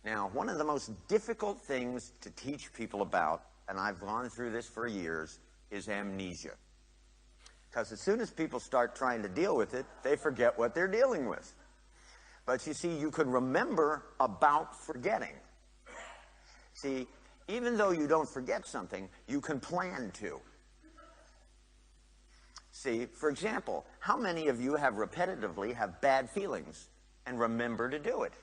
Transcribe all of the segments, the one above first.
Now, one of the most difficult things to teach people about, and I've gone through this for years, is amnesia. Because as soon as people start trying to deal with it, they forget what they're dealing with. But you see, you can remember about forgetting. See, even though you don't forget something, you can plan to. See, for example, how many of you have repetitively have bad feelings and remember to do it?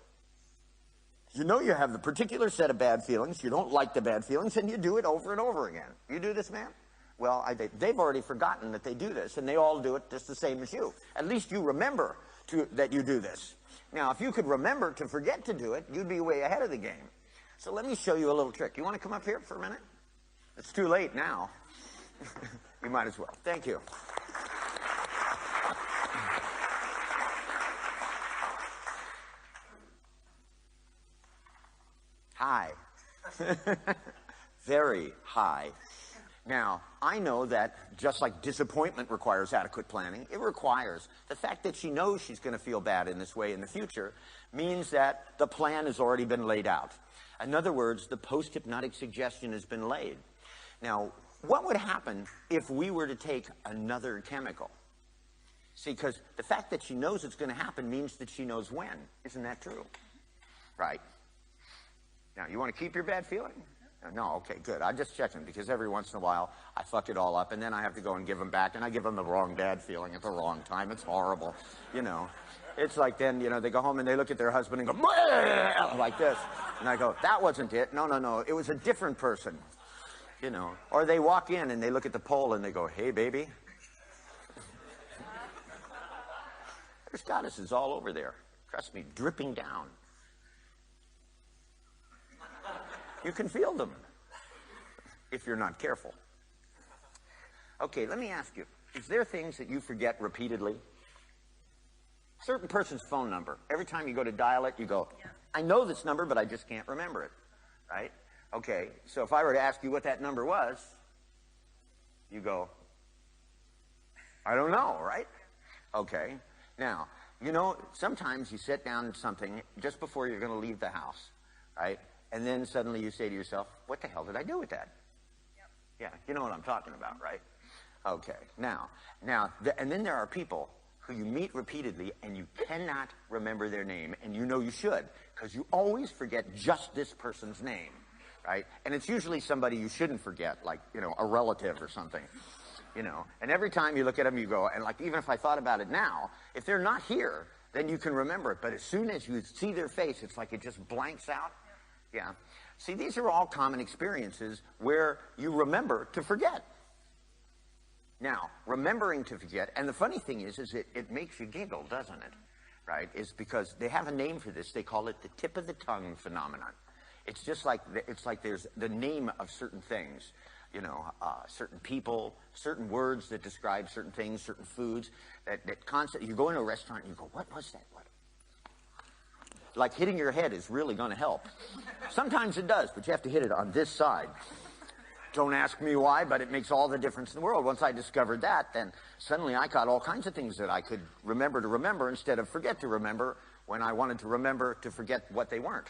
You know you have the particular set of bad feelings, you don't like the bad feelings, and you do it over and over again. You do this, ma'am? Well, they've already forgotten that they do this, and they all do it just the same as you. At least you remember that you do this. Now, if you could remember to forget to do it, you'd be way ahead of the game. So let me show you a little trick. You want to come up here for a minute? It's too late now. You might as well. Thank you. High. Very high. Now, I know that just like disappointment requires adequate planning, it requires the fact that she knows she's going to feel bad in this way in the future means that the plan has already been laid out. In other words, the post-hypnotic suggestion has been laid. Now, what would happen if we were to take another chemical? See, because the fact that she knows it's going to happen means that she knows when. Isn't that true? Right. Now, you want to keep your bad feeling? No, okay, good. I'm just checking because every once in a while I fuck it all up and then I have to go and give them back and I give them the wrong bad feeling at the wrong time. It's horrible, you know. It's like then, you know, they go home and they look at their husband and go, like this. And I go, that wasn't it. No, no, no. It was a different person, you know. Or they walk in and they look at the pole and they go, hey, baby. There's goddesses all over there. Trust me, dripping down. You can feel them if you're not careful. Okay, let me ask you, is there things that you forget repeatedly? Certain person's phone number. Every time you go to dial it, you go, I know this number, but I just can't remember it, right? Okay, so if I were to ask you what that number was, you go, I don't know, right? Okay, now, you know, sometimes you sit down to something just before you're going to leave the house, right? And then suddenly you say to yourself, what the hell did I do with that? Yep. Yeah, you know what I'm talking about, right? Okay, now, and then there are people who you meet repeatedly and you cannot remember their name, and you know you should, because you always forget just this person's name, right? And it's usually somebody you shouldn't forget, like, you know, a relative or something, you know. And every time you look at them, you go, and like, even if I thought about it now, if they're not here, then you can remember it. But as soon as you see their face, it's like it just blanks out. Yeah. See, these are all common experiences where you remember to forget. Now, remembering to forget, and the funny thing is it makes you giggle, doesn't it? Right? Is because they have a name for this. They call it the tip of the tongue phenomenon. It's just like, there's the name of certain things, you know, certain people, certain words that describe certain things, certain foods, that concept. You go into a restaurant and you go, what was that? What? Like hitting your head is really going to help. Sometimes it does, but you have to hit it on this side. Don't ask me why, but it makes all the difference in the world. Once I discovered that, then suddenly I got all kinds of things that I could remember to remember instead of forget to remember when I wanted to remember to forget what they weren't.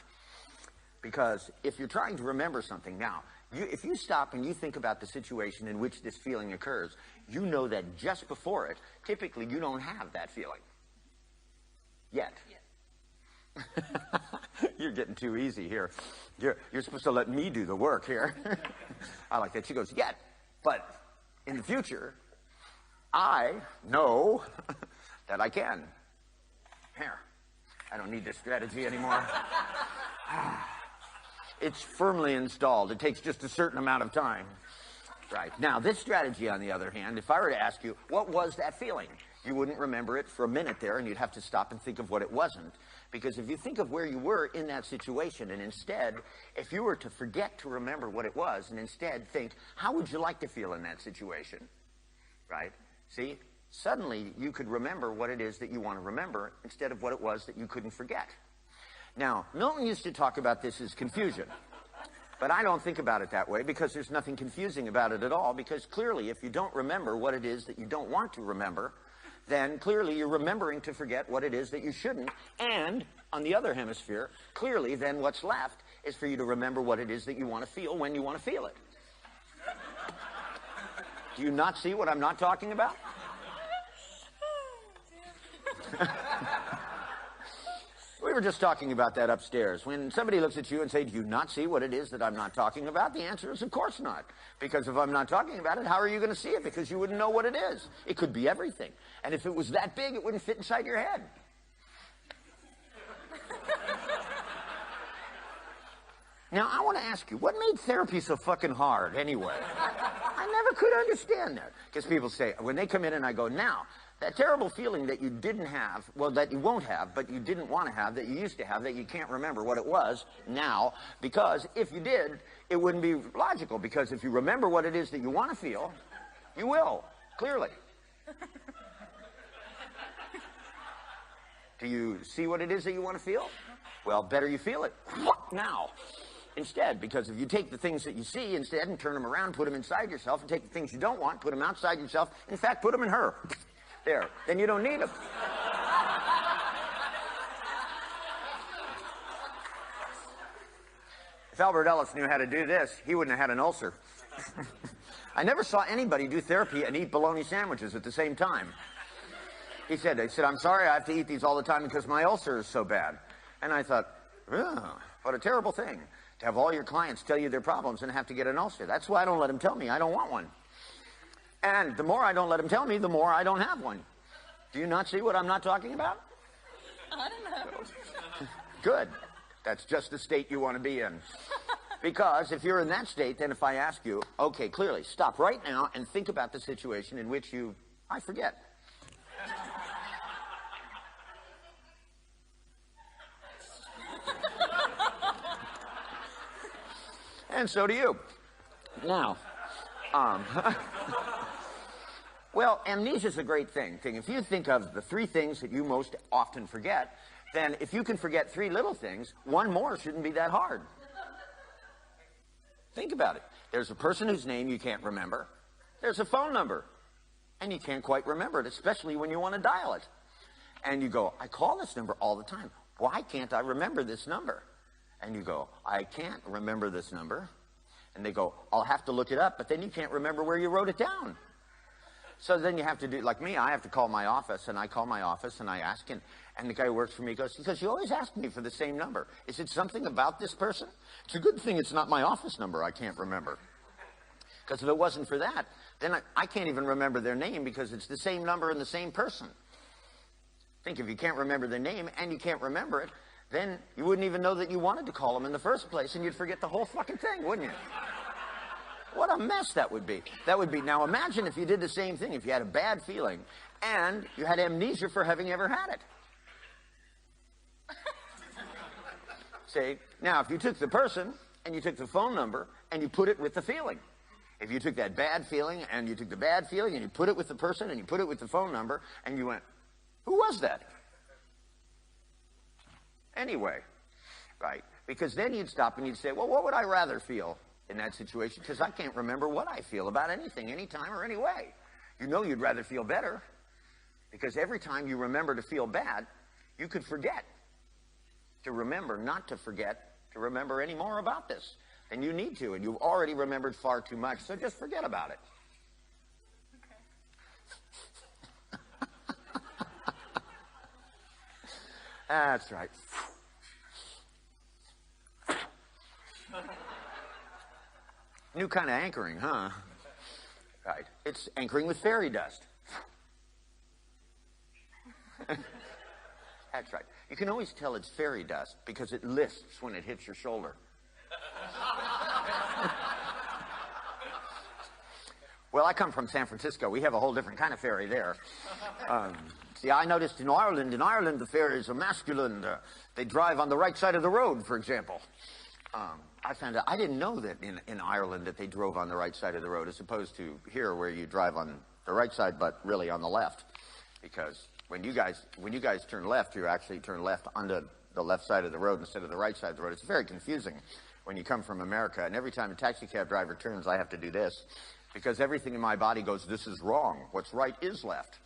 Because if you're trying to remember something now, if you stop and you think about the situation in which this feeling occurs, you know that just before it, typically you don't have that feeling. Yet. You're getting too easy here. You're supposed to let me do the work here. I like that. She goes, yet. But in the future, I know that I can. Here. I don't need this strategy anymore. It's firmly installed. It takes just a certain amount of time. Right. Now, this strategy, on the other hand, if I were to ask you, what was that feeling? You wouldn't remember it for a minute there, and you'd have to stop and think of what it wasn't. Because if you think of where you were in that situation, and instead, if you were to forget to remember what it was, and instead think, how would you like to feel in that situation? Right? See? Suddenly, you could remember what it is that you want to remember, instead of what it was that you couldn't forget. Now, Milton used to talk about this as confusion. But I don't think about it that way, because there's nothing confusing about it at all, because clearly, if you don't remember what it is that you don't want to remember, then clearly you're remembering to forget what it is that you shouldn't. And on the other hemisphere, clearly then what's left is for you to remember what it is that you want to feel when you want to feel it. Do you not see what I'm not talking about? We were just talking about that upstairs. When somebody looks at you and says, do you not see what it is that I'm not talking about? The answer is, of course not. Because if I'm not talking about it, how are you going to see it? Because you wouldn't know what it is. It could be everything. And if it was that big, it wouldn't fit inside your head. Now, I want to ask you, what made therapy so fucking hard anyway? I never could understand that. Because people say, when they come in and I go, now, that terrible feeling that you didn't have, well, that you won't have, but you didn't want to have, that you used to have, that you can't remember what it was now, because if you did, it wouldn't be logical, because if you remember what it is that you want to feel, you will, clearly. Do you see what it is that you want to feel? Well, better you feel it now. Instead, because if you take the things that you see instead and turn them around, put them inside yourself, and take the things you don't want, put them outside yourself, in fact, put them in her. There, then you don't need them. If Albert Ellis knew how to do this, he wouldn't have had an ulcer. I never saw anybody do therapy and eat bologna sandwiches at the same time. He said, I'm sorry, I have to eat these all the time because my ulcer is so bad. And I thought, oh, what a terrible thing to have all your clients tell you their problems and have to get an ulcer. That's why I don't let them tell me I don't want one. And the more I don't let them tell me, the more I don't have one. Do you not see what I'm not talking about? I don't know. Good. That's just the state you want to be in. Because if you're in that state, then if I ask you, okay, clearly, stop right now and think about the situation in which I forget. And so do you. Now, well, amnesia is a great thing. If you think of the 3 things that you most often forget, then if you can forget 3 little things, 1 more shouldn't be that hard. Think about it. There's a person whose name you can't remember. There's a phone number, and you can't quite remember it, especially when you want to dial it. And you go, I call this number all the time. Why can't I remember this number? And you go, I can't remember this number. And they go, I'll have to look it up, but then you can't remember where you wrote it down. So then you have to do, like me, I have to call my office, and I call my office, and I ask, and the guy who works for me goes, because you always ask me for the same number. Is it something about this person? It's a good thing it's not my office number I can't remember. Because if it wasn't for that, then I can't even remember their name because it's the same number and the same person. Think if you can't remember their name and you can't remember it, then you wouldn't even know that you wanted to call them in the first place, and you'd forget the whole fucking thing, wouldn't you? What a mess that would be. That would be. Now imagine if you did the same thing, if you had a bad feeling and you had amnesia for having ever had it. See? Now if you took the person and you took the phone number and you put it with the feeling. If you took that bad feeling and you took the bad feeling and you put it with the person and you put it with the phone number and you went, who was that? Anyway, right? Because then you'd stop and you'd say, well, what would I rather feel in that situation? Because I can't remember what I feel about anything, anytime, or any way. You know you'd rather feel better, because every time you remember to feel bad, you could forget to remember not to forget to remember any more about this than you need to, and you've already remembered far too much, so just forget about it. Okay. That's right. New kind of anchoring, huh? Right. It's anchoring with fairy dust. That's right. You can always tell it's fairy dust because it lisps when it hits your shoulder. Well, I come from San Francisco. We have a whole different kind of fairy there. See, I noticed in Ireland the fairies are masculine. They drive on the right side of the road, for example. I found out, I didn't know that in Ireland that they drove on the right side of the road, as opposed to here where you drive on the right side, but really on the left. Because when you guys turn left, you actually turn left onto the left side of the road instead of the right side of the road. It's very confusing when you come from America. And every time a taxi cab driver turns, I have to do this. Because everything in my body goes, this is wrong. What's right is left.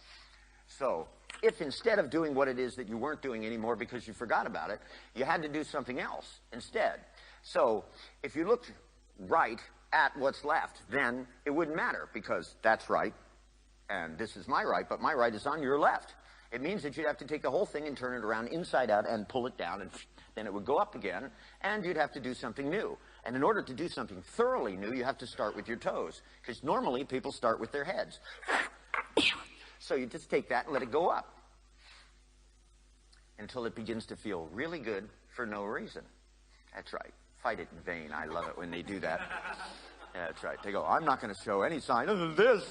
So if instead of doing what it is that you weren't doing anymore because you forgot about it, you had to do something else instead. So if you looked right at what's left, then it wouldn't matter because that's right, and this is my right, but my right is on your left. It means that you'd have to take the whole thing and turn it around inside out and pull it down, and then it would go up again, and you'd have to do something new. And in order to do something thoroughly new, you have to start with your toes, because normally people start with their heads. So you just take that and let it go up until it begins to feel really good for no reason. That's right. Fight it in vain. I love it when they do that. Yeah, that's right. They go, I'm not going to show any sign of this.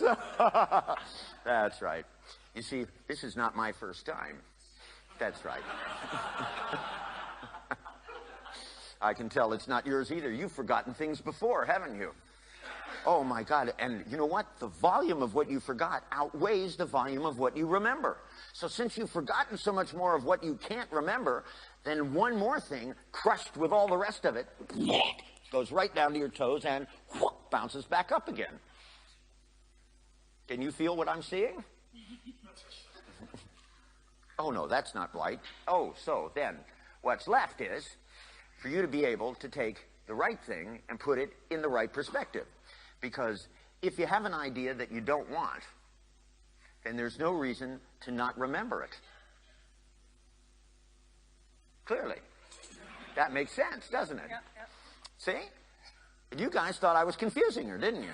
That's right. You see, this is not my first time. That's right. I can tell it's not yours either. You've forgotten things before, haven't you? Oh, my God. And you know what? The volume of what you forgot outweighs the volume of what you remember. So since you've forgotten so much more of what you can't remember, then one more thing, crushed with all the rest of it, goes right down to your toes and bounces back up again. Can you feel what I'm seeing? Oh, no, that's not right. Oh, so then what's left is for you to be able to take the right thing and put it in the right perspective. Because if you have an idea that you don't want, then there's no reason to not remember it. Clearly. That makes sense, doesn't it? Yep, yep. See? You guys thought I was confusing her, didn't you?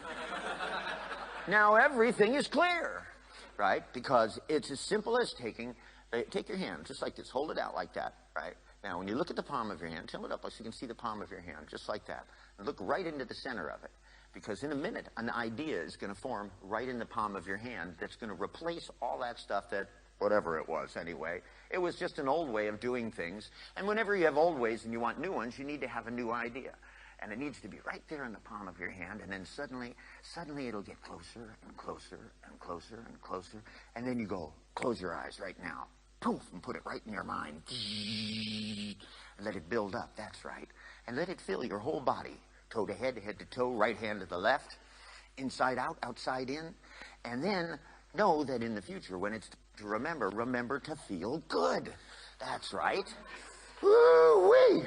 Now everything is clear, right? Because it's as simple as take your hand, just like this, hold it out like that, right? Now when you look at the palm of your hand, tilt it up so you can see the palm of your hand, just like that. And look right into the center of it. Because in a minute, an idea is going to form right in the palm of your hand that's going to replace all that stuff that, whatever it was anyway, it was just an old way of doing things. And whenever you have old ways and you want new ones, you need to have a new idea. And it needs to be right there in the palm of your hand, and then suddenly it'll get closer and closer and closer and closer. And then you go, close your eyes right now. Poof, and put it right in your mind. And let it build up, that's right. And let it fill your whole body. Toe to head to toe, right hand to the left, inside out, outside in. And then know that in the future, when it's to remember to feel good. That's right. Woo-wee.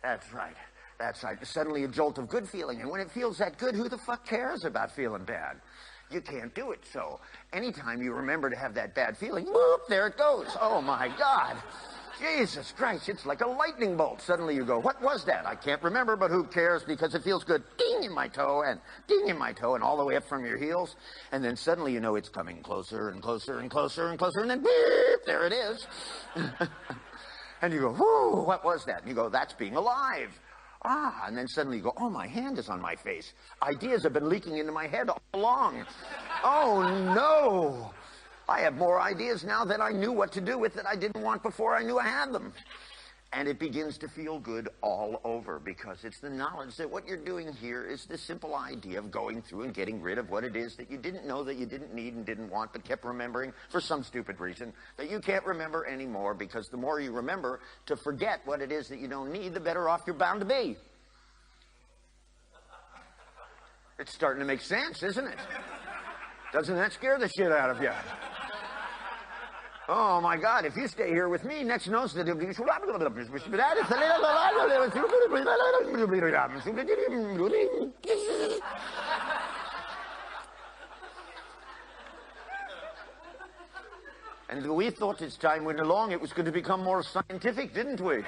That's right. That's right. Suddenly a jolt of good feeling. And when it feels that good, who the fuck cares about feeling bad? You can't do it. So anytime you remember to have that bad feeling, whoop, there it goes. Oh, my God. Jesus Christ, it's like a lightning bolt. Suddenly you go, what was that? I can't remember, but who cares, because it feels good. Ding in my toe, and ding in my toe, and all the way up from your heels. And then suddenly you know it's coming closer and closer and closer and closer, and then beep, there it is. And you go, whoo, what was that? And you go, that's being alive. Ah, and then suddenly you go, oh, my hand is on my face. Ideas have been leaking into my head all along. Oh, no. I have more ideas now than I knew what to do with that I didn't want before I knew I had them. And it begins to feel good all over, because it's the knowledge that what you're doing here is the simple idea of going through and getting rid of what it is that you didn't know that you didn't need and didn't want, but kept remembering for some stupid reason that you can't remember anymore, because the more you remember to forget what it is that you don't need, the better off you're bound to be. It's starting to make sense, isn't it? Doesn't that scare the shit out of you? Oh, my God, if you stay here with me, next knows that... And we thought as time went along it was going to become more scientific, didn't we?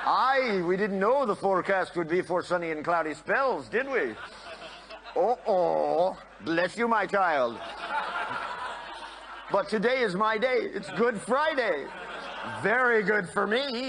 Aye, we didn't know the forecast would be for sunny and cloudy spells, did we? Oh, bless you, my child. But today is my day. It's Good Friday. Very good for me.